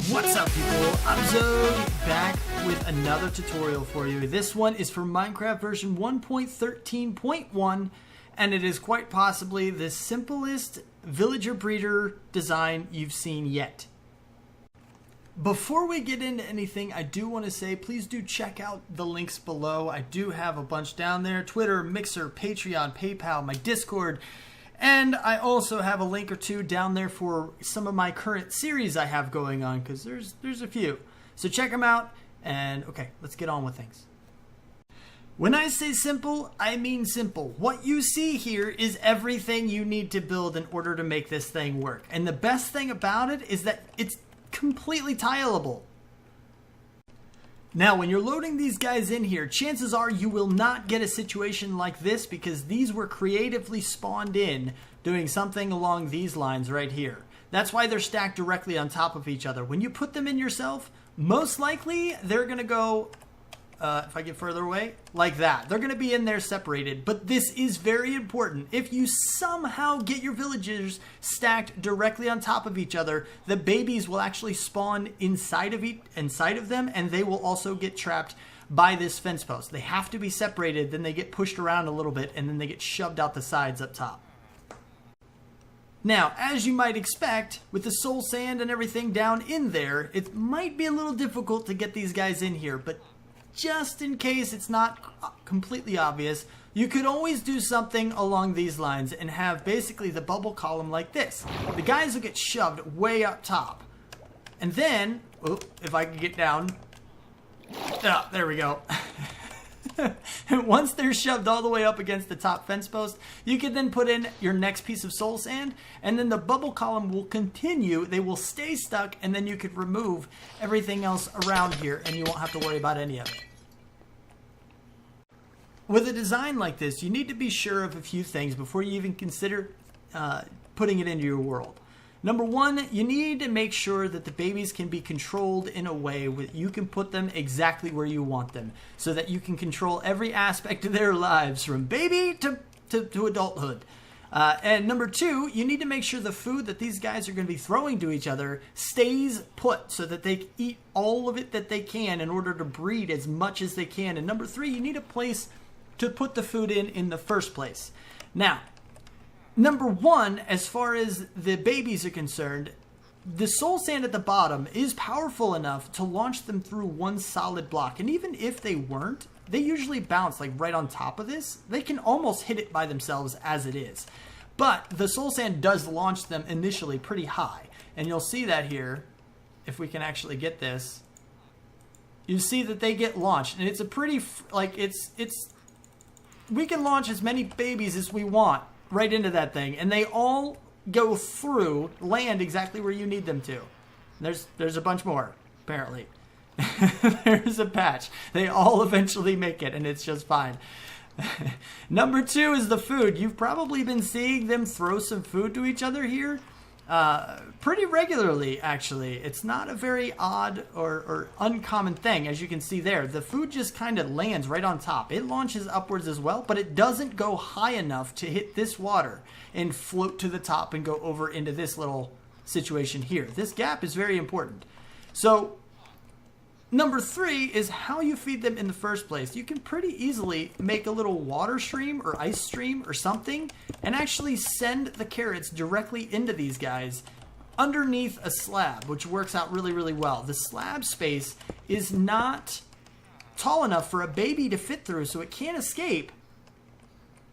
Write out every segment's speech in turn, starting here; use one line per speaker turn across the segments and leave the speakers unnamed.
What's up, people? I'm Xogue, back with another tutorial for you. This one is for Minecraft version 1.13.1, and it is quite possibly the simplest villager breeder design you've seen yet. Before we get into anything, I do want to say, please do check out the links below. I do have a bunch down there: Twitter, Mixer, Patreon, PayPal, my Discord. And I also have a link or two down there for some of my current series I have going on, because there's a few. So check them out, and okay, let's get on with things. When I say simple, I mean simple. What you see here is everything you need to build in order to make this thing work. And the best thing about it is that it's completely tileable. Now, when you're loading these guys in here, chances are you will not get a situation like this, because these were creatively spawned in doing something along these lines right here. That's why they're stacked directly on top of each other. When you put them in yourself, most likely they're going to go, if I get further away, like that. They're going to be in there separated, but this is very important. If you somehow get your villagers stacked directly on top of each other, the babies will actually spawn inside of them, and they will also get trapped by this fence post. They have to be separated, then they get pushed around a little bit, and then they get shoved out the sides up top. Now, as you might expect, with the soul sand and everything down in there, it might be a little difficult to get these guys in here, but just in case it's not completely obvious, you could always do something along these lines and have basically the bubble column like this. The guys will get shoved way up top. And then, if I can get down, there we go. Once they're shoved all the way up against the top fence post, you can then put in your next piece of soul sand, and then the bubble column will continue. They will stay stuck, and then you could remove everything else around here, and you won't have to worry about any of it. With a design like this, you need to be sure of a few things before you even consider putting it into your world. Number one, you need to make sure that the babies can be controlled in a way where you can put them exactly where you want them, so that you can control every aspect of their lives from baby to adulthood. And number two, you need to make sure the food that these guys are going to be throwing to each other stays put, so that they eat all of it that they can in order to breed as much as they can. And number three, you need a place to put the food in the first place. Now, number one, as far as the babies are concerned, the soul sand at the bottom is powerful enough to launch them through one solid block. And even if they weren't, they usually bounce like right on top of this. They can almost hit it by themselves as it is. But the soul sand does launch them initially pretty high. And you'll see that here, if we can actually get this. You see that they get launched. And it's a pretty, we can launch as many babies as we want right into that thing, and they all go through, land exactly where you need them to. There's a bunch more, apparently. There's a patch. They all eventually make it, and it's just fine. Number two is the food. You've probably been seeing them throw some food to each other here pretty regularly, actually. It's not a very odd or uncommon thing. As you can see there, the food just kind of lands right on top. It launches upwards as well, but it doesn't go high enough to hit this water and float to the top and go over into this little situation here. This gap is very important. So number three is how you feed them in the first place. You can pretty easily make a little water stream or ice stream or something, and actually send the carrots directly into these guys underneath a slab, which works out really, really well. The slab space is not tall enough for a baby to fit through, so it can't escape,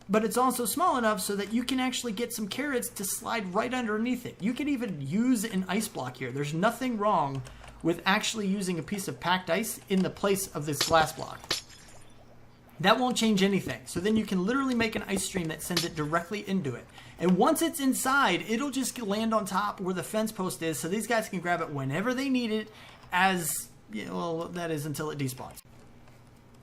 but it's also small enough so that you can actually get some carrots to slide right underneath it. You can even use an ice block here. There's nothing wrong with actually using a piece of packed ice in the place of this glass block. That won't change anything. So then you can literally make an ice stream that sends it directly into it. And once it's inside, it'll just land on top where the fence post is, so these guys can grab it whenever they need it, as, well, that is until it despawns.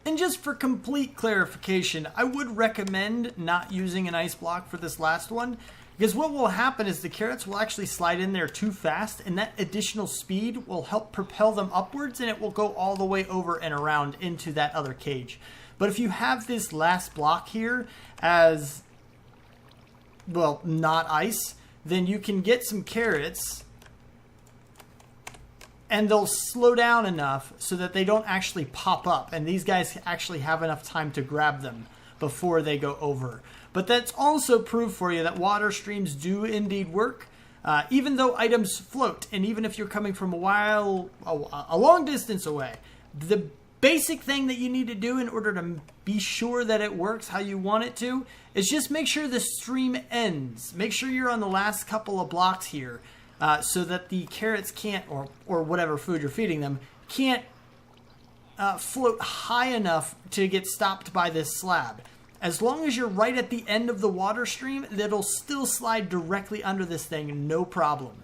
And just for complete clarification, I would recommend not using an ice block for this last one, because what will happen is the carrots will actually slide in there too fast, and that additional speed will help propel them upwards, and it will go all the way over and around into that other cage. But if you have this last block here as, well, not ice, then you can get some carrots and they'll slow down enough so that they don't actually pop up, and these guys actually have enough time to grab them before they go over. But that's also proof for you that water streams do indeed work, even though items float, and even if you're coming from a long distance away. The basic thing that you need to do in order to be sure that it works how you want it to is just make sure the stream ends. Make sure you're on the last couple of blocks here, so that the carrots can't, or whatever food you're feeding them, can't float high enough to get stopped by this slab. As long as you're right at the end of the water stream, it'll still slide directly under this thing, no problem.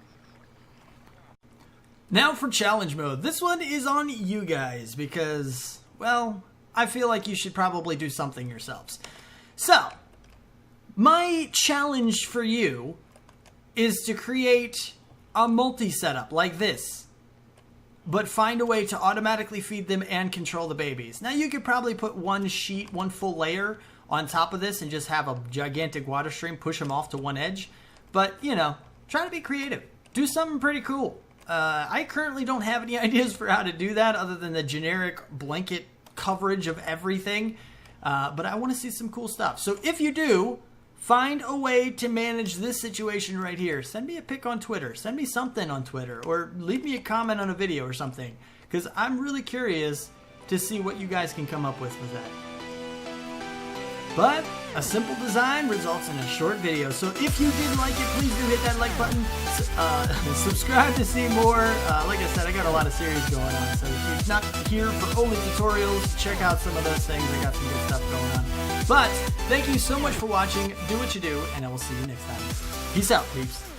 Now for challenge mode. This one is on you guys because, well, I feel like you should probably do something yourselves. So, my challenge for you is to create a multi-setup like this, but find a way to automatically feed them and control the babies. Now you could probably put one full layer on top of this and just have a gigantic water stream, push them off to one edge. But, you know, try to be creative. Do something pretty cool. I currently don't have any ideas for how to do that other than the generic blanket coverage of everything. But I want to see some cool stuff. So if you do, find a way to manage this situation right here. Send me a pic on Twitter. Send me something on Twitter. Or leave me a comment on a video or something. Because I'm really curious to see what you guys can come up with that. But a simple design results in a short video. So if you did like it, please do hit that like button. Subscribe to see more. Like I said, I got a lot of series going on. So if you're not here for only tutorials, check out some of those things. I got some good stuff going on. But thank you so much for watching. Do what you do, and I will see you next time. Peace out, peeps.